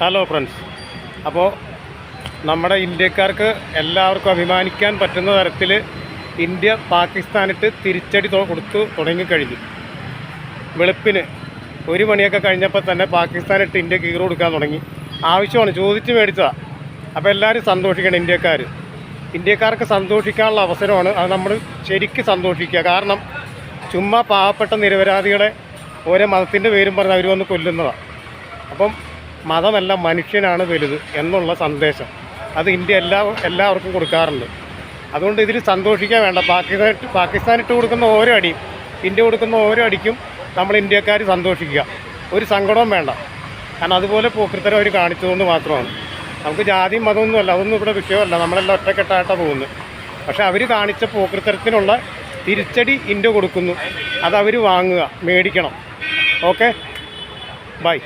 Hello friends. അപ്പോൾ നമ്മുടെ ഇന്ത്യക്കാർക്ക് എല്ലാവർക്കും അഭിമാനിക്കാൻ പറ്റുന്ന തരത്തിൽ ഇന്ത്യ പാകിസ്ഥാനിട്ട് തിരിച്ചടി കൊടുത്തു തുടങ്ങിക്കഴിഞ്ഞു. വെളുപ്പിന് 1 മണിയൊക്കെ കഴിഞ്ഞപ്പോൾ തന്നെ പാകിസ്ഥാനിട്ട് ഇന്ത്യ കീറ് കൊടുക്കാൻ തുടങ്ങി. ആവശ്യമാണ്, ചോദിച്ച് മേടിച്ചതാണ്. അപ്പോൾ എല്ലാവരും സന്തോഷിക്കണം. ഇന്ത്യക്കാർക്ക് സന്തോഷിക്കാനുള്ള അവസരമാണ്. അത് നമ്മൾ ശരിക്കും സന്തോഷിക്കുക. കാരണം ചുമ്മാ പാവപ്പെട്ട നിരപരാധികളെ ഓരോ മതത്തിൻ്റെ പേരും പറഞ്ഞ് അവർ വന്ന് കൊല്ലുന്നതാണ്. അപ്പം മതമല്ല, മനുഷ്യനാണ് വലുത് എന്നുള്ള സന്ദേശം അത് ഇന്ത്യ എല്ലാവർക്കും കൊടുക്കാറുണ്ട്. അതുകൊണ്ട് ഇതിൽ സന്തോഷിക്കാൻ വേണ്ട. പാകിസ്ഥാനിട്ട് കൊടുക്കുന്ന ഓരോ അടിയും, ഇന്ത്യ കൊടുക്കുന്ന ഓരോ അടിക്കും നമ്മൾ ഇന്ത്യക്കാർ സന്തോഷിക്കുക. ഒരു സങ്കടവും വേണ്ട. കാരണം അതുപോലെ പോക്കൃത്തരം അവർ കാണിച്ചതുകൊണ്ട് മാത്രമാണ്. നമുക്ക് ജാതിയും മതമൊന്നുമല്ല, അതൊന്നും ഇവിടെ വിഷയമല്ല. നമ്മളെല്ലാം ഒറ്റക്കെട്ടായിട്ടാണ് പോകുന്നത്. പക്ഷേ അവർ കാണിച്ച പോക്കൃത്തരത്തിനുള്ള തിരിച്ചടി ഇന്ത്യ കൊടുക്കുന്നു. അതവർ വാങ്ങുക, മേടിക്കണം. Okay, by.